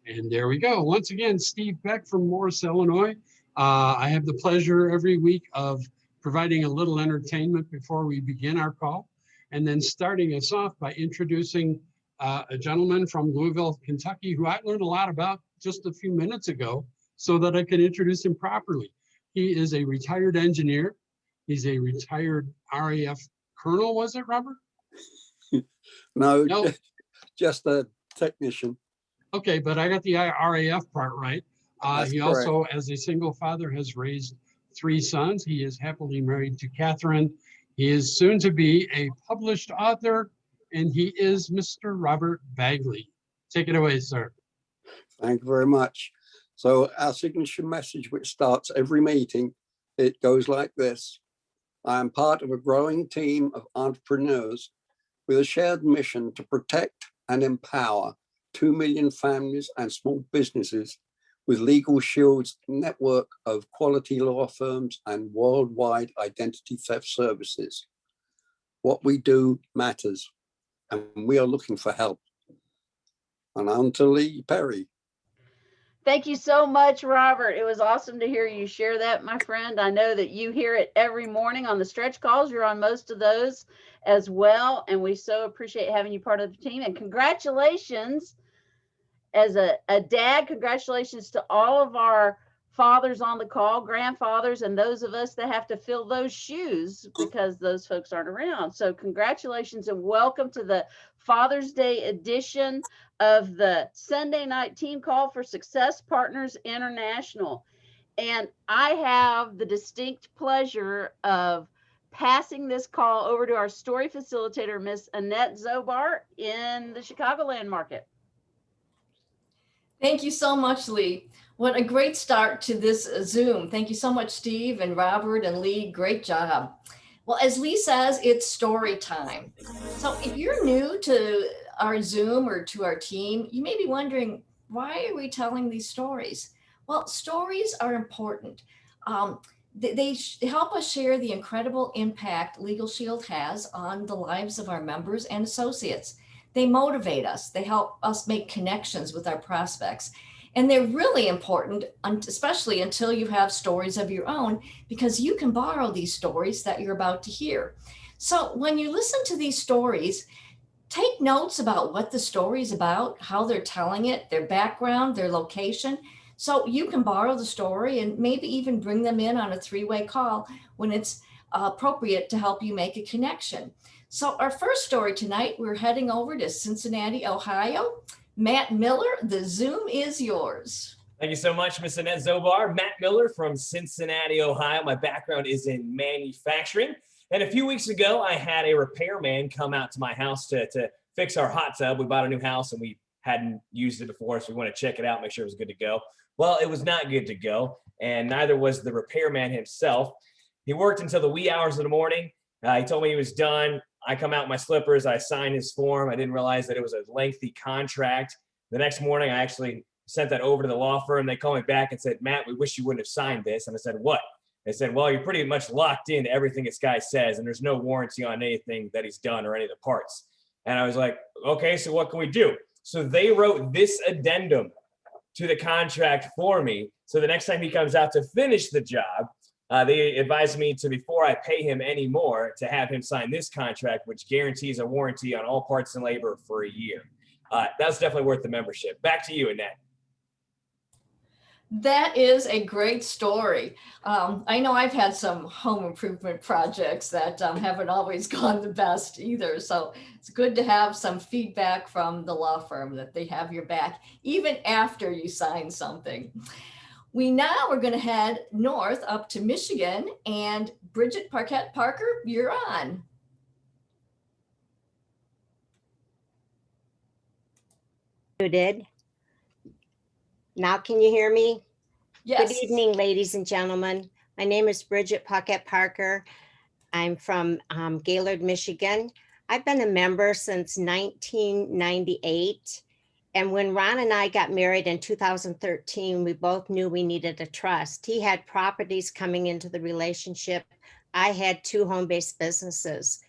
And there we go. Once again, Steve Beck from Morris, Illinois. I have the pleasure every week of providing a little entertainment before we begin our call, and then starting us off by introducing a gentleman from Louisville, Kentucky, who I learned a lot about just a few minutes ago so that I could introduce him properly. He is a retired engineer. He's a retired RAF colonel, was it, Robert? No, No. just a technician. Okay, but I got the RAF part right. He correct. also, as a single father, has raised 3 sons. He is happily married to Catherine. He is soon to be a published author, and he is Mr. Robert Bagley. Take it away, sir. Thank you very much. So our signature message, which starts every meeting, it goes like this. I am part of a growing team of entrepreneurs with a shared mission to protect and empower 2 million families and small businesses with Legal Shield's network of quality law firms and worldwide identity theft services. What we do matters, and we are looking for help. And on to Leigh Perry. Thank you so much, Robert. It was awesome to hear you share that, my friend. I know that you hear it every morning on the stretch calls. You're on most of those as well, and we so appreciate having you part of the team. And congratulations as a dad. Congratulations to all of our fathers on the call, grandfathers, and those of us that have to fill those shoes because those folks aren't around. So congratulations and welcome to the Father's Day edition of the Sunday night team call for Success Partners International. And I have the distinct pleasure of passing this call over to our story facilitator, Miss Annette Zobar in the Chicagoland market. Thank you so much, Leigh. What a great start to this Zoom. Thank you so much, Steve and Robert and Leigh. Great job. Well, as Leigh says, it's story time. So if you're new to our Zoom or to our team, you may be wondering, why are we telling these stories? Well, stories are important. They help us share the incredible impact Legal Shield has on the lives of our members and associates. They motivate us. They help us make connections with our prospects. And they're really important, especially until you have stories of your own, because you can borrow these stories that you're about to hear. So when you listen to these stories, take notes about what the story is about, how they're telling it, their background, their location, so you can borrow the story and maybe even bring them in on a 3-way call when it's appropriate to help you make a connection. So our first story tonight, we're heading over to Cincinnati, Ohio. Matt Miller, the Zoom is yours. Thank you so much, Ms. Annette Zobar. Matt Miller from Cincinnati, Ohio. My background is in manufacturing. And a few weeks ago, I had a repairman come out to my house to fix our hot tub. We bought a new house and we hadn't used it before, so we want to check it out, make sure it was good to go. Well, it was not good to go, and neither was the repairman himself. He worked until the wee hours of the morning. He told me he was done. I come out in my slippers. I signed his form. I didn't realize that it was a lengthy contract. The next morning, I actually sent that over to the law firm. They called me back and said, Matt, we wish you wouldn't have signed this. And I said, what? They said, well, you're pretty much locked into everything this guy says, and there's no warranty on anything that he's done or any of the parts. And I was like, okay, so what can we do? So they wrote this addendum to the contract for me. So the next time he comes out to finish the job, they advised me to, before I pay him any more, to have him sign this contract, which guarantees a warranty on all parts and labor for a year. That's definitely worth the membership. Back to you, Annette. That is a great story. I know I've had some home improvement projects that haven't always gone the best either. So it's good to have some feedback from the law firm that they have your back, even after you sign something. We now are going to head north up to Michigan, and Bridget Parkett Parker, you're on. Muted. Now can you hear me? Yes. Good evening, ladies and gentlemen. My name is Bridget Parkett Parker. I'm from Gaylord, Michigan. I've been a member since 1998. And when Ron and I got married in 2013, we both knew we needed a trust. He had properties coming into the relationship. I had 2 home-based businesses.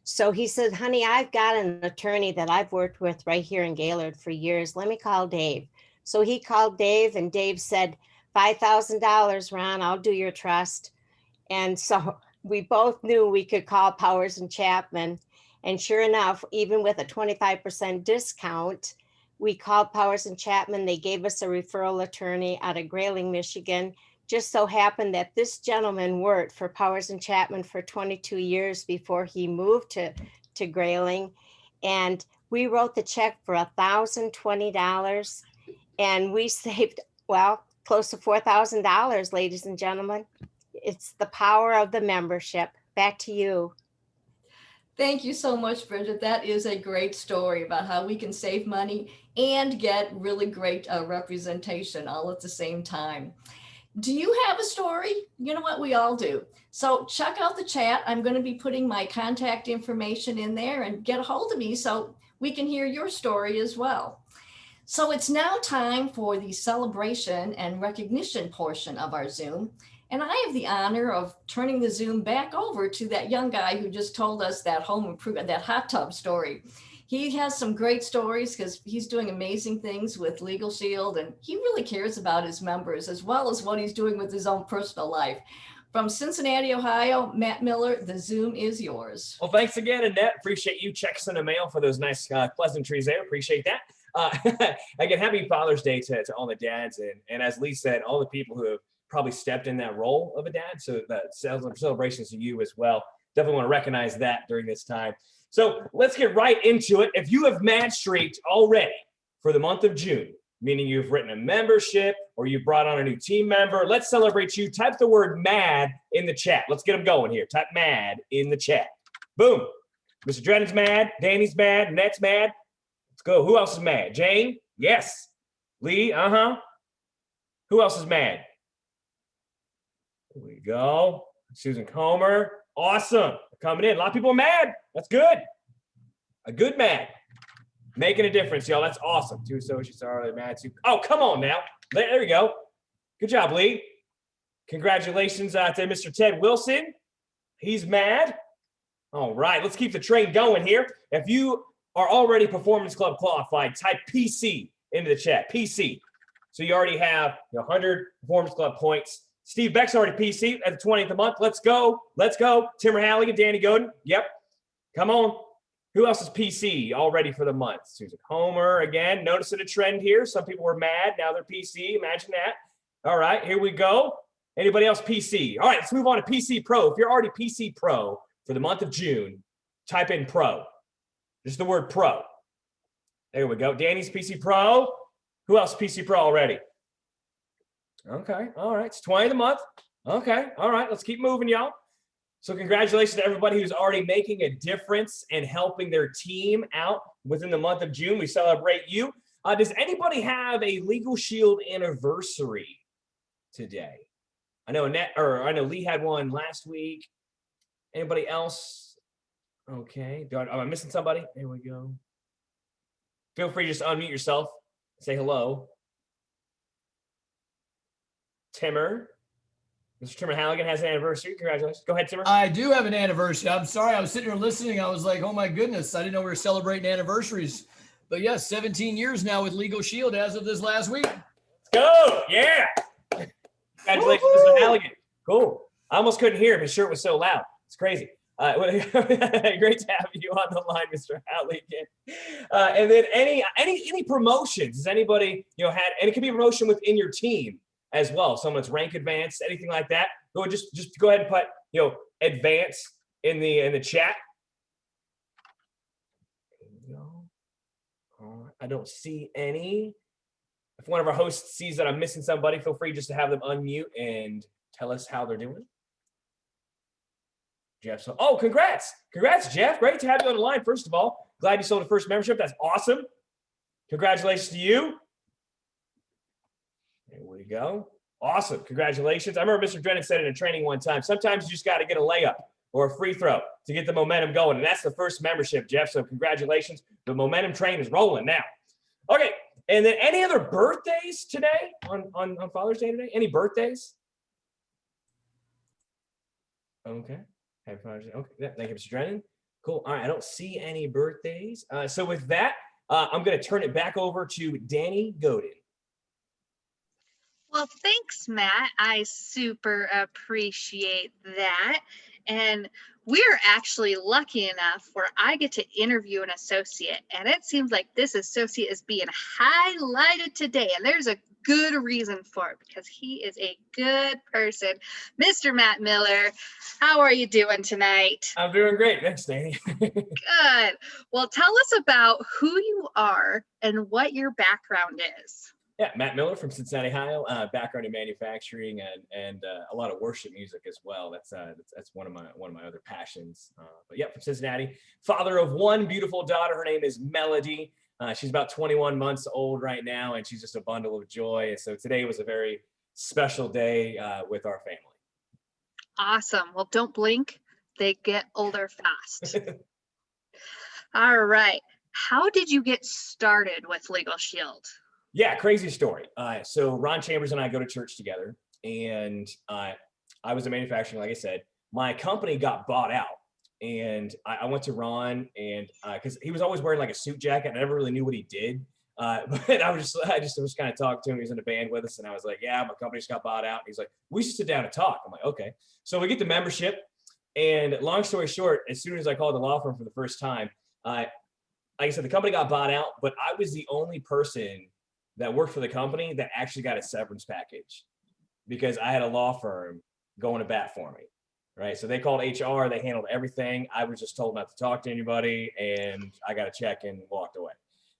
So he said, honey, I've got an attorney that I've worked with right here in Gaylord for years. Let me call Dave. So he called Dave, and Dave said, $5,000, Ron, I'll do your trust. And so we both knew we could call Powers and Chapman. And sure enough, even with a 25% discount, we called Powers and Chapman. They gave us a referral attorney out of Grayling, Michigan. Just so happened that this gentleman worked for Powers and Chapman for 22 years before he moved to Grayling. And we wrote the check for $1,020, and we saved, well, close to $4,000, ladies and gentlemen. It's the power of the membership. Back to you. Thank you so much, Bridget. That is a great story about how we can save money and get really great representation all at the same time. Do you have a story? You know what, we all do. So check out the chat. I'm going to be putting my contact information in there, and get a hold of me so we can hear your story as well. So it's now time for the celebration and recognition portion of our Zoom. And I have the honor of turning the Zoom back over to that young guy who just told us that home improvement, that hot tub story. He has some great stories because he's doing amazing things with Legal Shield, and he really cares about his members as well as what he's doing with his own personal life. From Cincinnati, Ohio, Matt Miller, the Zoom is yours. Well, thanks again, Annette. Appreciate you checks in the mail for those nice pleasantries there. Appreciate that. Again, happy Father's Day to all the dads. And as Leigh said, all the people who have probably stepped in that role of a dad. So that celebrations to you as well. Definitely want to recognize that during this time. So let's get right into it. If you have Mad Streaked already for the month of June, meaning you've written a membership or you've brought on a new team member, let's celebrate you. Type the word MAD in the chat. Let's get them going here. Type MAD in the chat. Boom. Mr. Drenan's mad. Danny's mad. Annette's mad. Let's go. Who else is mad? Jane? Yes. Leigh? Who else is mad? Here we go. Susan Comer. Awesome. Coming in. A lot of people are mad. That's good. A good mad. Making a difference, y'all. That's awesome. Two associates are already mad too. Oh, come on now. There we go. Good job, Leigh. Congratulations to Mr. Ted Wilson. He's mad. All right. Let's keep the train going here. If you are already Performance Club qualified, type PC into the chat. PC. So you already have 100 Performance Club points. Steve Beck's already PC at the 20th of the month. Let's go. Let's go. Timmer Halligan, Danny Goeden. Yep. Come on. Who else is PC already for the month? Susan Homer again. Noticing a trend here. Some people were mad. Now they're PC. Imagine that. All right. Here we go. Anybody else PC? All right. Let's move on to PC Pro. If you're already PC Pro for the month of June, type in Pro. Just the word Pro. There we go. Danny's PC Pro. Who else is PC Pro already? Okay. All right. It's 20 of the month. Okay. All right. Let's keep moving, y'all. So congratulations to everybody who's already making a difference and helping their team out within the month of June. We celebrate you. Does anybody have a Legal Shield anniversary today? I know Leigh had one last week. Anybody else? Okay. Am I missing somebody? There we go. Feel free to just unmute yourself. Say hello. Timmer. Mr. Timmer Halligan has an anniversary. Congratulations. Go ahead, Timmer. I do have an anniversary. I'm sorry. I was sitting here listening. I was like, oh my goodness. I didn't know we were celebrating anniversaries. But yes, 17 years now with Legal Shield as of this last week. Let's go. Yeah. Congratulations, Mr. Halligan. Cool. I almost couldn't hear him. His shirt was so loud. It's crazy. Great to have you on the line, Mr. Halligan. And then any promotions? Has anybody had? And it could be a promotion within your team as well. Someone's rank advanced, anything like that. Just go ahead and put advance in the chat. There we go. I don't see any. If one of our hosts sees that I'm missing somebody, feel free just to have them unmute and tell us how they're doing. Jeff, congrats, Jeff. Great to have you on the line. First of all, glad you sold the first membership. That's awesome. Congratulations to you. There we go. Awesome. Congratulations. I remember Mr. Drennan said in a training one time, sometimes you just got to get a layup or a free throw to get the momentum going. And that's the first membership, Jeff. So congratulations. The momentum train is rolling now. Okay. And then any other birthdays today on Father's Day today? Any birthdays? Okay. Happy Father's Day. Okay. Thank you, Mr. Drennan. Cool. All right. I don't see any birthdays. So with that, I'm going to turn it back over to Dani Goeden. Well, thanks, Matt. I super appreciate that. And we're actually lucky enough where I get to interview an associate. And it seems like this associate is being highlighted today. And there's a good reason for it because he is a good person. Mr. Matt Miller, how are you doing tonight? I'm doing great. Thanks, Dani. Good. Well, tell us about who you are and what your background is. Yeah, Matt Miller from Cincinnati, Ohio. Background in manufacturing and a lot of worship music as well. That's one of my other passions. But yeah, from Cincinnati. Father of one beautiful daughter. Her name is Melody. She's about 21 months old right now, and she's just a bundle of joy. And so today was a very special day with our family. Awesome. Well, don't blink. They get older fast. All right. How did you get started with Legal Shield? Yeah, crazy story. So Ron Chambers and I go to church together, and I was in manufacturing, like I said. My company got bought out, and I went to Ron, and because he was always wearing like a suit jacket, I never really knew what he did. But I was kind of talking to him. He was in a band with us, and I was like, "Yeah, my company just got bought out." And he's like, "We should sit down and talk." I'm like, "Okay." So we get the membership, and long story short, as soon as I called the law firm for the first time, like I said, the company got bought out, but I was the only person that worked for the company that actually got a severance package because I had a law firm going to bat for me, right? So they called HR, they handled everything. I was just told not to talk to anybody, and I got a check and walked away.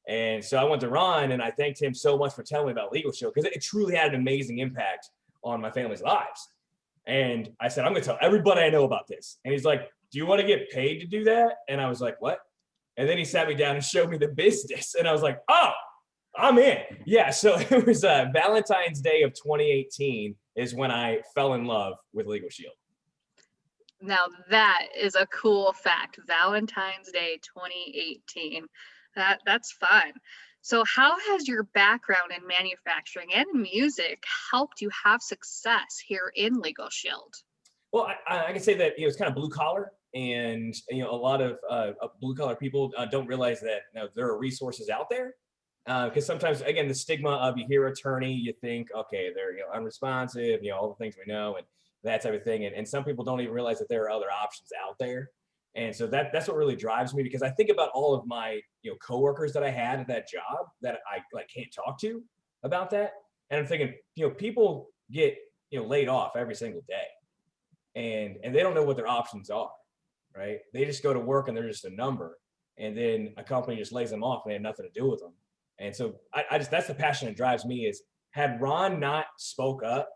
And so I went to Ron, and I thanked him so much for telling me about Legal Shield because it truly had an amazing impact on my family's lives. And I said, I'm going to tell everybody I know about this. And he's like, do you want to get paid to do that? And I was like, what? And then he sat me down and showed me the business. And I was like, oh, I'm in. Yeah. So it was Valentine's Day of 2018 is when I fell in love with Legal Shield. Now that is a cool fact. Valentine's Day 2018. That's fun. So how has your background in manufacturing and music helped you have success here in Legal Shield? Well, I can say that it's kind of blue collar, and a lot of blue collar people don't realize that there are resources out there. Because sometimes, again, the stigma of you hear attorney, you think, okay, they're unresponsive, all the things we know, and that type of thing. And some people don't even realize that there are other options out there. And so that's what really drives me, because I think about all of my coworkers that I had at that job that I can't talk to about that. And I'm thinking, people get laid off every single day, and they don't know what their options are, right? They just go to work and they're just a number, and then a company just lays them off and they have nothing to do with them. And so I just, that's the passion that drives me. Is had Ron not spoke up,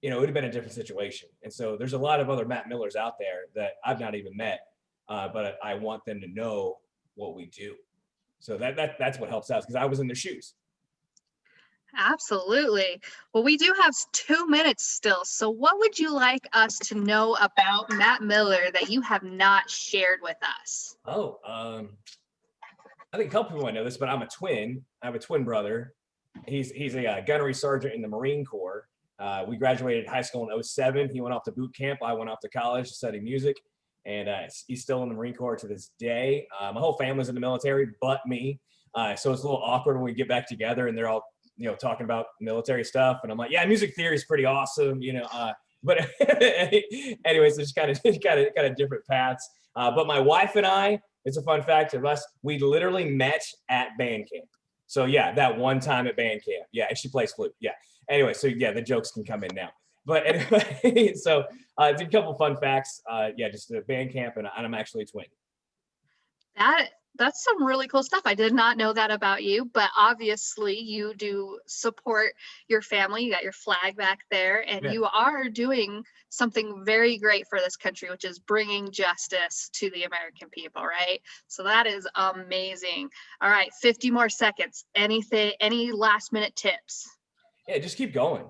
it would have been a different situation. And so there's a lot of other Matt Millers out there that I've not even met, but I want them to know what we do. So that's what helps out, because I was in their shoes. Absolutely. Well, we do have 2 minutes still. So what would you like us to know about Matt Miller that you have not shared with us? Oh, I think a couple people might know this, but I'm a twin. I have a twin brother. He's a gunnery sergeant in the Marine Corps. We graduated high school in 2007. He went off to boot camp. I went off to college to study music, and he's still in the Marine Corps to this day. My whole family's in the military, but me. So it's a little awkward when we get back together and they're all, talking about military stuff. And I'm like, yeah, music theory is pretty awesome, but anyways, there's kind of different paths. But my wife and I, it's a fun fact of us, we literally met at band camp. So yeah, that one time at band camp. Yeah, and she plays flute. Yeah. Anyway, so yeah, the jokes can come in now. But anyway, so a couple fun facts. Just a band camp, and I'm actually a twin. That's some really cool stuff. I did not know that about you, but obviously you do support your family. You got your flag back there, and Yeah. You are doing something very great for this country, which is bringing justice to the American people, right? So that is amazing. All right, 50 more seconds. Any last minute tips? Yeah, just keep going.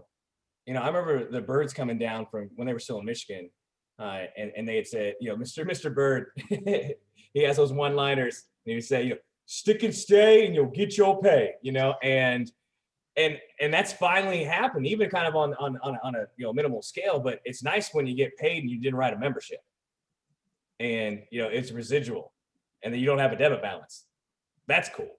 I remember the Birds coming down from when they were still in Michigan, and they had said, Mr. Bird, he has those one-liners. And he would say, stick and stay, and you'll get your pay. And that's finally happened, even kind of on a minimal scale. But it's nice when you get paid and you didn't write a membership, and it's residual, and then you don't have a debit balance. That's cool.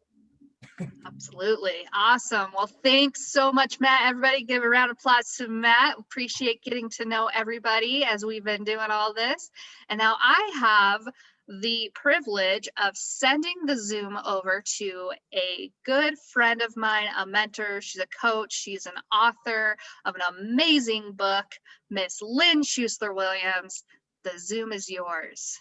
Absolutely. Awesome. Well, thanks so much, Matt. Everybody give a round of applause to Matt. Appreciate getting to know everybody as we've been doing all this. And now I have the privilege of sending the Zoom over to a good friend of mine, a mentor. She's a coach. She's an author of an amazing book, Miss Lynn Schuessler-Williams. The Zoom is yours.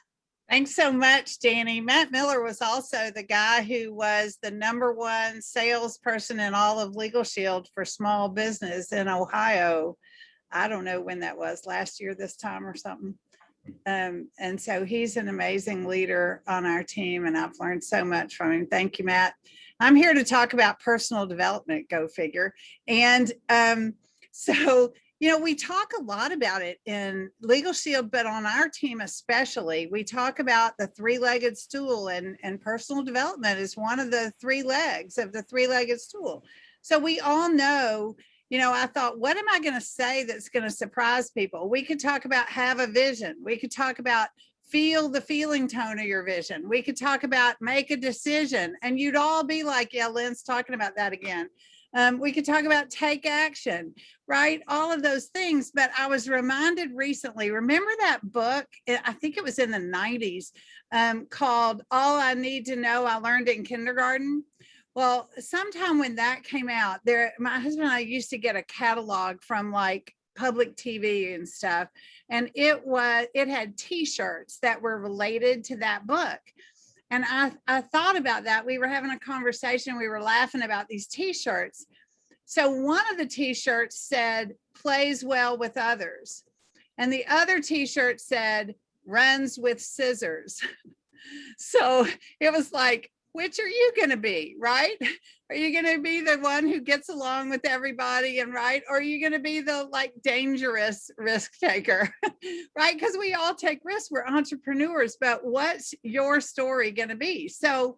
Thanks so much, Dani. Matt Miller was also the guy who was the #1 salesperson in all of Legal Shield for small business in Ohio. I don't know when that was, last year this time or something. And so he's an amazing leader on our team, and I've learned so much from him. Thank you, Matt. I'm here to talk about personal development, go figure. And so we talk a lot about it in Legal Shield, but on our team especially, we talk about the three-legged stool, and personal development is one of the 3 legs of the three-legged stool. So we all know, I thought, what am I going to say that's going to surprise people? We could talk about have a vision. We could talk about feel the feeling tone of your vision. We could talk about make a decision. And you'd all be like, yeah, Lynn's talking about that again. We could talk about take action, right? All of those things. But I was reminded recently, remember that book? I think it was in the 90s, called All I Need to Know I Learned in Kindergarten. Well, sometime when that came out, my husband and I used to get a catalog from like public TV and stuff. And it had T-shirts that were related to that book. And I thought about that. We were having a conversation. We were laughing about these T-shirts. So one of the T-shirts said, plays well with others. And the other T-shirt said, runs with scissors. So it was like, which are you going to be, right? Are you going to be the one who gets along with everybody and right? Or are you going to be the like dangerous risk taker, right? Because we all take risks. We're entrepreneurs, but what's your story going to be? So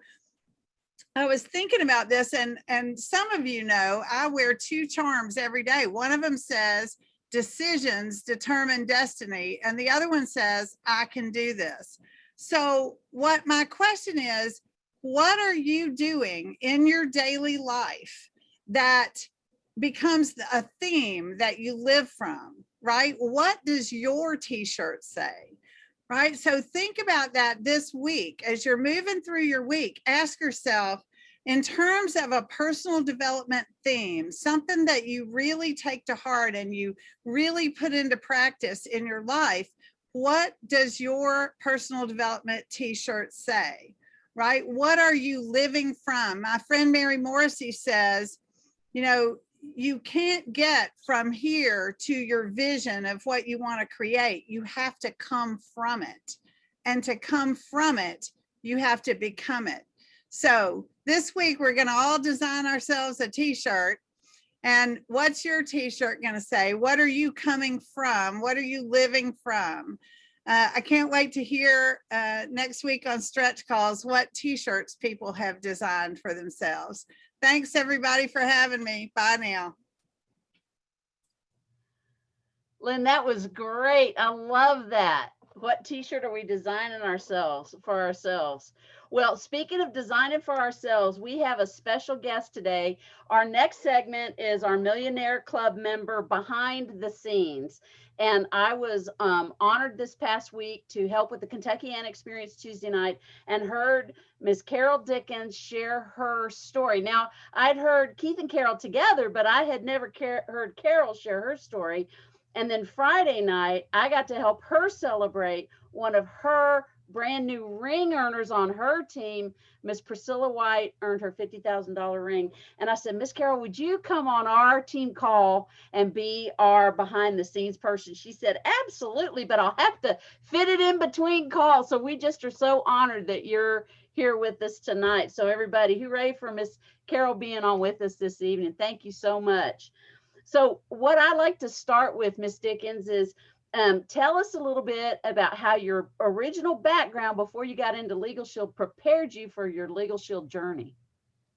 I was thinking about this, and some of you know, I wear 2 charms every day. One of them says, decisions determine destiny. And the other one says, I can do this. So what my question is, what are you doing in your daily life that becomes a theme that you live from, right? What does your T-shirt say, right? So think about that this week. As you're moving through your week, ask yourself, in terms of a personal development theme, something that you really take to heart and you really put into practice in your life, what does your personal development T-shirt say? Right? What are you living from? My friend Mary Morrissey says, you can't get from here to your vision of what you want to create. You have to come from it. And to come from it, you have to become it. So this week, we're going to all design ourselves a T-shirt. And what's your T-shirt going to say? What are you coming from? What are you living from? I can't wait to hear next week on Stretch Calls what T-shirts people have designed for themselves. Thanks, everybody, for having me. Bye now. Lynn, that was great. I love that. What T-shirt are we designing for ourselves? Well, speaking of designing for ourselves, we have a special guest today. Our next segment is our Millionaire Club member behind the scenes. And I was honored this past week to help with the Kentucky Ann Experience Tuesday night and heard Miss Carol Dickens share her story. Now, I'd heard Keith and Carol together, but I had never heard Carol share her story. And then Friday night, I got to help her celebrate one of her brand new ring earners on her team. Miss Priscilla White earned her $50,000 ring. And I said, Miss Carol, would you come on our team call and be our behind the scenes person? She said, absolutely, but I'll have to fit it in between calls. So we just are so honored that you're here with us tonight. So everybody, hooray for Miss Carol being on with us this evening. Thank you so much. So what I like to start with, Miss Dickens, is tell us a little bit about how your original background before you got into Legal Shield prepared you for your Legal Shield journey.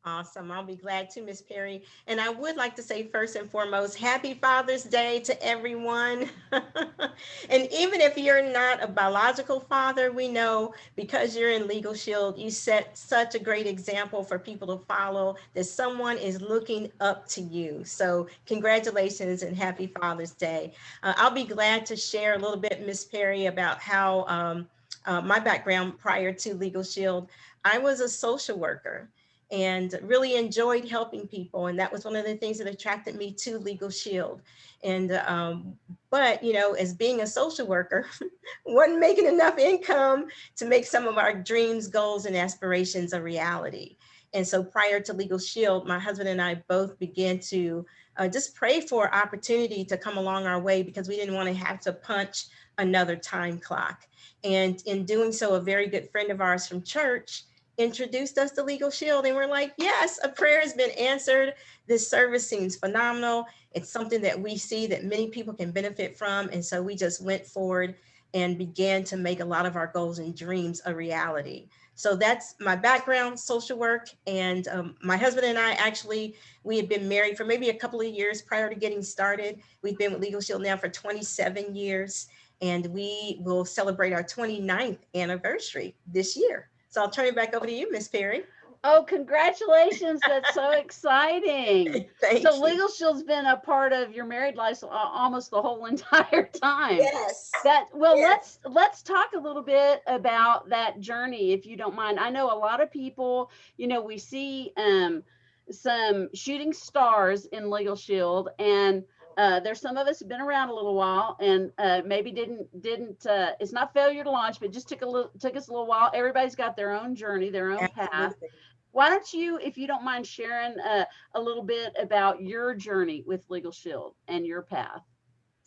Awesome. I'll be glad to, Miss Perry. And I would like to say first and foremost, happy Father's Day to everyone. And even if you're not a biological father, we know because you're in Legal Shield, you set such a great example for people to follow, that someone is looking up to you. So congratulations and happy Father's Day. I'll be glad to share a little bit, Miss Perry, about how my background prior to Legal Shield. I was a social worker and really enjoyed helping people. And that was one of the things that attracted me to Legal Shield. And, but, you know, as being a social worker, wasn't making enough income to make some of our dreams, goals, and aspirations a reality. And so prior to Legal Shield, my husband and I both began to just pray for opportunity to come along our way, because we didn't want to have to punch another time clock. And in doing so, a very good friend of ours from church introduced us to Legal Shield, and we're like, yes, a prayer has been answered. This service seems phenomenal. It's something that we see that many people can benefit from. And so we just went forward and began to make a lot of our goals and dreams a reality. So that's my background, social work. And my husband and I actually, we had been married for maybe a couple of years prior to getting started. We've been with Legal Shield now for 27 years, and we will celebrate our 29th anniversary this year. So I'll turn it back over to you, Miss Perry. Oh, congratulations. That's so exciting. Thank So you. Legal Shield's been a part of your married life almost the whole entire time. Yes. Well, Yes. let's talk a little bit about that journey, if you don't mind. I know a lot of people, you know, we see some shooting stars in Legal Shield, and there's some of us have been around a little while, and maybe didn't it's not failure to launch, but just took us a little while. Everybody's got their own journey, their own path. Absolutely. Why don't you, if you don't mind sharing a little bit about your journey with Legal Shield and your path?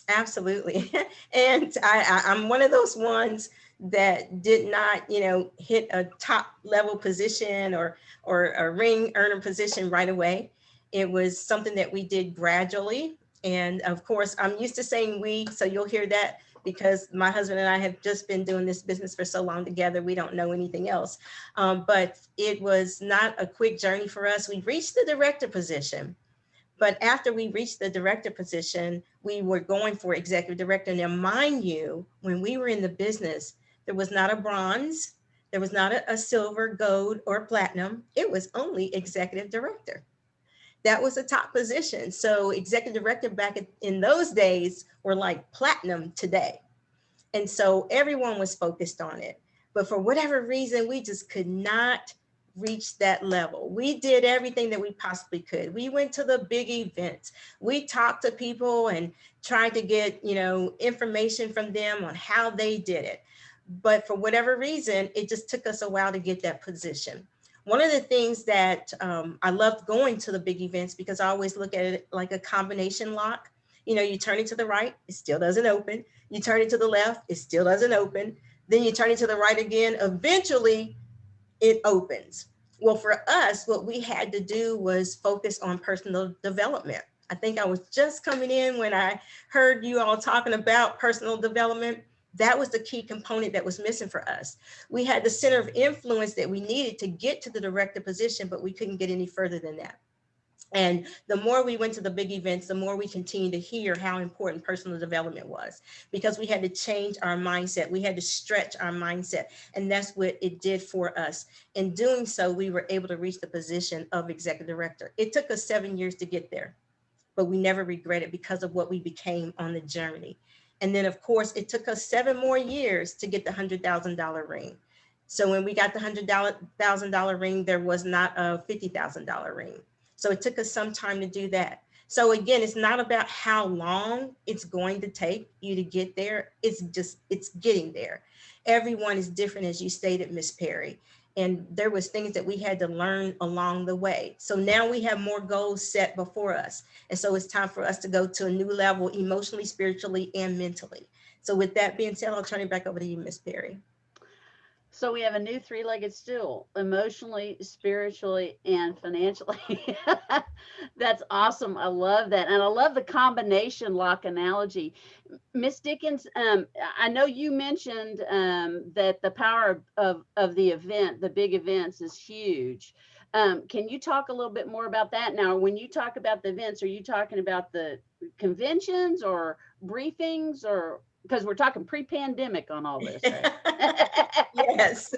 Absolutely. And I'm one of those ones that did not, you know, hit a top level position or a ring earner position right away. It was something that we did gradually. And of course, I'm used to saying we, so you'll hear that because my husband and I have just been doing this business for so long together, we don't know anything else. But it was not a quick journey for us. We reached the director position. But after we reached the director position, we were going for executive director. Now, mind you, when we were in the business, there was not a bronze, there was not a silver, gold, or platinum. It was only executive director. That was a top position. So executive director back in those days were like platinum today. And so everyone was focused on it. But for whatever reason, we just could not reach that level. We did everything that we possibly could. We went to the big events. We talked to people and tried to get, you know, information from them on how they did it. But for whatever reason, it just took us a while to get that position. One of the things that I loved going to the big events, because I always look at it like a combination lock. You know, you turn it to the right, it still doesn't open. You turn it to the left, it still doesn't open. Then you turn it to the right again. Eventually, it opens. Well, for us, what we had to do was focus on personal development. I think I was just coming in when I heard you all talking about personal development. That was the key component that was missing for us. We had the center of influence that we needed to get to the director position, but we couldn't get any further than that. And the more we went to the big events, the more we continued to hear how important personal development was, because we had to change our mindset. We had to stretch our mindset. And that's what it did for us. In doing so, we were able to reach the position of executive director. It took us 7 years to get there, but we never regret it because of what we became on the journey. And then, of course, it took us 7 more years to get the $100,000 ring. So when we got the $100,000 ring, there was not a $50,000 ring. So it took us some time to do that. So again, it's not about how long it's going to take you to get there. It's getting there. Everyone is different, as you stated, Miss Perry. And there was things that we had to learn along the way. So now we have more goals set before us. And so it's time for us to go to a new level, emotionally, spiritually, and mentally. So with that being said, I'll turn it back over to you, Miss Perry. So we have a new three-legged stool, emotionally, spiritually, and financially. That's awesome. I love that. And I love the combination lock analogy. Miss Dickens, I know you mentioned that the power of the event, the big events, is huge. Can you talk a little bit more about that? Now, when you talk about the events, are you talking about the conventions or briefings, or because we're talking pre-pandemic on all this, right? Yes,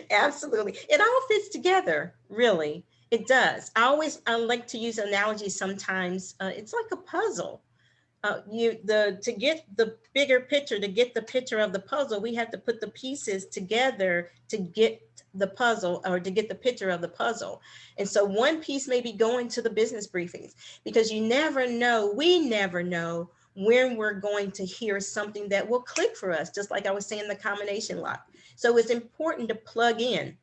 absolutely. It all fits together, really. It does. I like to use analogies sometimes. It's like a puzzle. To get the bigger picture, to get the picture of the puzzle, we have to put the pieces together to get the puzzle, or to get the picture of the puzzle. And so one piece may be going to the business briefings, because you never know, we never know when we're going to hear something that will click for us, just like I was saying, the combination lock. So it's important to plug in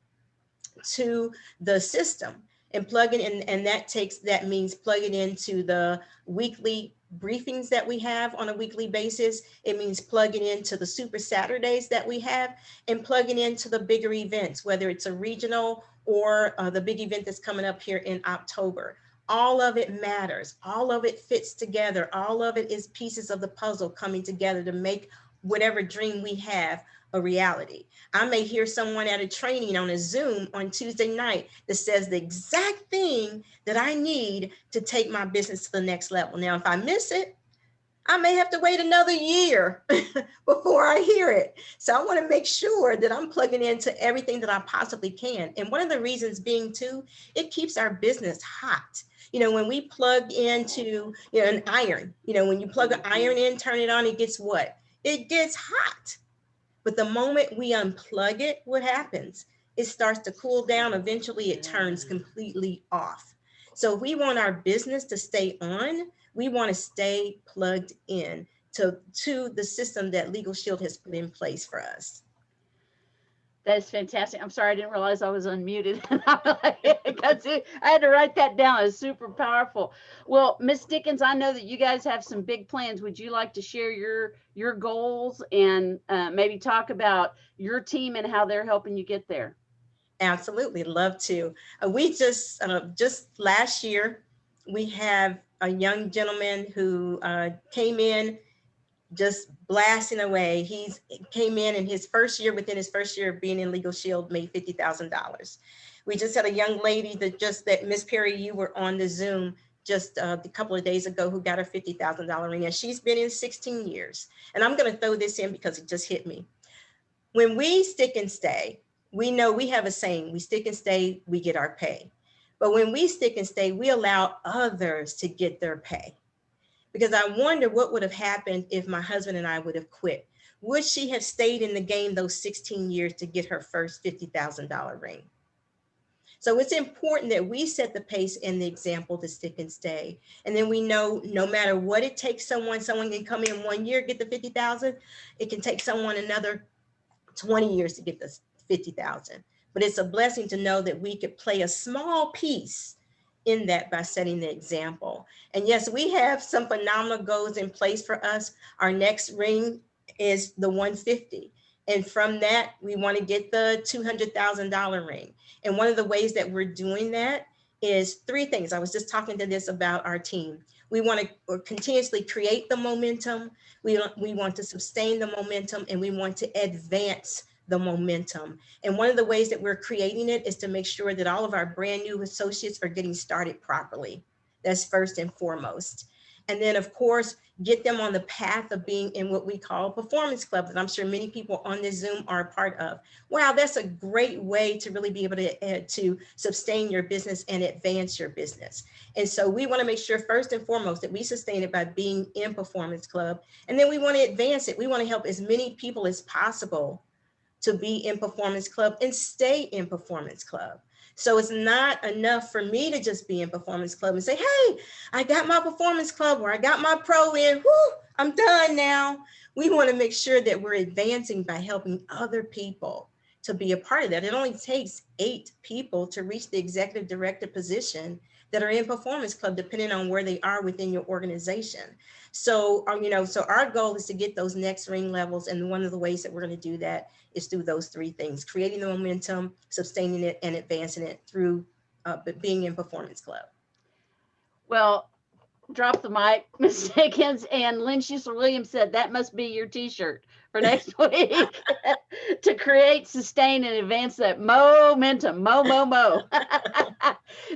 to the system and plug it in, and that means plugging into the weekly briefings that we have on a weekly basis. It means plugging into the super Saturdays that we have, and plugging into the bigger events, whether it's a regional or the big event that's coming up here in October. All of it matters. All of it fits together. All of it is pieces of the puzzle coming together to make whatever dream we have a reality. I may hear someone at a training on a Zoom on Tuesday night that says the exact thing that I need to take my business to the next level. Now, if I miss it, I may have to wait another year before I hear it. So I want to make sure that I'm plugging into everything that I possibly can. And one of the reasons being too, it keeps our business hot. You know, when we plug into, an iron, when you plug an iron in, turn it on, it gets what? It gets hot. But the moment we unplug it, what happens? It starts to cool down. Eventually, it turns completely off. So if we want our business to stay on, we want to stay plugged in to the system that Legal Shield has put in place for us. That is fantastic. I'm sorry, I didn't realize I was unmuted. I had to write that down. It's super powerful. Well, Miss Dickens, I know that you guys have some big plans. Would you like to share your goals and maybe talk about your team and how they're helping you get there? Absolutely, love to. We just last year, we have a young gentleman who came in just blasting away. He came in within his first year of being in Legal Shield, made $50,000. We just had a young lady that Miss Perry, you were on the Zoom just a couple of days ago, who got her $50,000 ring, and she's been in 16 years. And I'm going to throw this in because it just hit me. When we stick and stay, we know we have a saying, we stick and stay, we get our pay. But when we stick and stay, we allow others to get their pay. Because I wonder what would have happened if my husband and I would have quit. Would she have stayed in the game those 16 years to get her first $50,000 ring? So it's important that we set the pace and the example to stick and stay. And then we know no matter what it takes, someone can come in 1 year, get the 50,000. It can take someone another 20 years to get the 50,000. But it's a blessing to know that we could play a small piece in that by setting the example. And yes, we have some phenomenal goals in place for us. Our next ring is the 150. And from that, we want to get the $200,000 ring. And one of the ways that we're doing that is 3 things. I was just talking to this about our team. We want to continuously create the momentum. We want to sustain the momentum, and we want to advance the momentum. And one of the ways that we're creating it is to make sure that all of our brand new associates are getting started properly. That's first and foremost. And then, of course, get them on the path of being in what we call a performance club that I'm sure many people on this Zoom are a part of. Wow, that's a great way to really be able to sustain your business and advance your business. And so we want to make sure first and foremost that we sustain it by being in Performance Club. And then we want to advance it. We want to help as many people as possible to be in Performance Club and stay in Performance Club. So it's not enough for me to just be in Performance Club and say, hey, I got my Performance Club, or I got my pro in, whoo, I'm done now. We want to make sure that we're advancing by helping other people to be a part of that. It only takes 8 people to reach the executive director position that are in Performance Club, depending on where they are within your organization. So, so our goal is to get those next ring levels. And one of the ways that we're going to do that is through those 3 things: creating the momentum, sustaining it, and advancing it through being in Performance Club. Well, drop the mic, Ms. Dickens, and Lynn Schuster Williams said that must be your t-shirt for next week to create, sustain, and advance that momentum. Mo.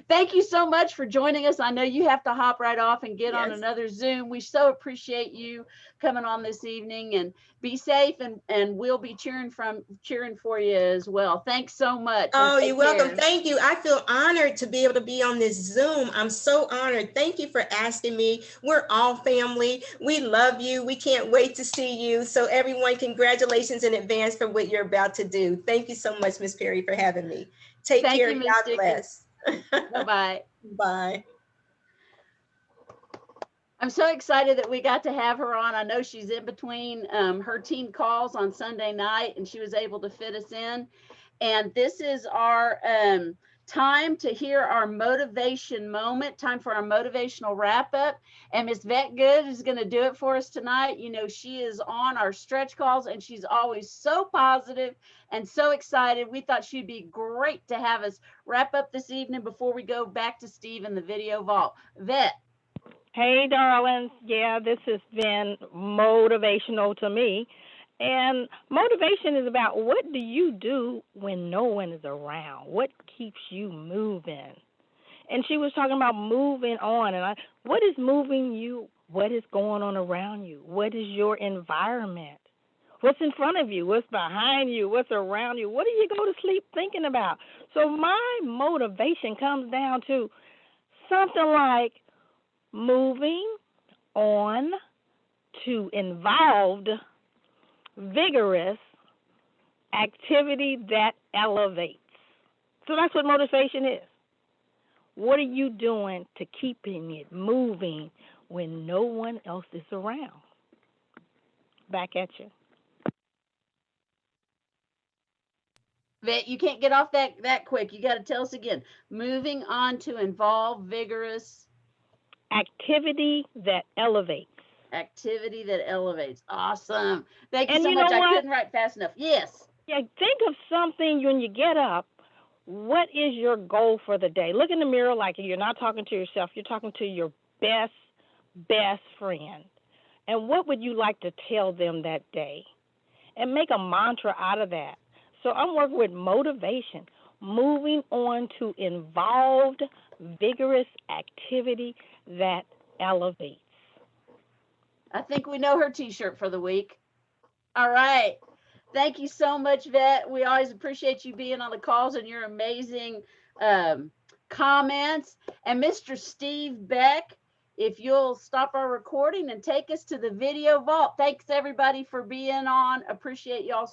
Thank you so much for joining us. I know you have to hop right off and get on Yes. another Zoom. We so appreciate you coming on this evening, and be safe, and we'll be cheering for you as well. Thanks so much. Oh, Take you're welcome. care. Thank you. I feel honored to be able to be on this Zoom. I'm so honored. Thank you for asking me. We're all family. We love you. We can't wait to see you. So everyone, congratulations in advance for what you're about to do. Thank you so much, Miss Perry, for having me. Take Thank care. you, Ms. God Dickens. bless. Bye-bye. Bye. I'm so excited that we got to have her on. I know she's in between her team calls on Sunday night, and she was able to fit us in. And this is our time to hear our motivation moment, time for our motivational wrap up. And Miss Vet Good is going to do it for us tonight. You know, she is on our stretch calls, and she's always so positive and so excited. We thought she'd be great to have us wrap up this evening before we go back to Steve in the video vault. Vet. Hey, darlings. Yeah, this has been motivational to me. And motivation is about what do you do when no one is around? What keeps you moving? And she was talking about moving on. And what is moving you? What is going on around you? What is your environment? What's in front of you? What's behind you? What's around you? What do you go to sleep thinking about? So my motivation comes down to something like moving on to involved, vigorous activity that elevates. So that's what motivation is. What are you doing to keeping it moving when no one else is around? Back at you. Vet, you can't get off that quick. You got to tell us again. Moving on to involve, vigorous activity that elevates. Activity that elevates. Awesome. Thank you And so you much. know I what? couldn't write fast enough. Yes. Yeah, think of something when you get up. What is your goal for the day? Look in the mirror like you're not talking to yourself. You're talking to your best friend. And what would you like to tell them that day? And make a mantra out of that. So I'm working with motivation, moving on to involved, vigorous activity that elevates. I think we know her t-shirt for the week. All right. Thank you so much, Vet. We always appreciate you being on the calls and your amazing comments. And Mr. Steve Beck, if you'll stop our recording and take us to the video vault. Thanks, everybody, for being on. Appreciate y'all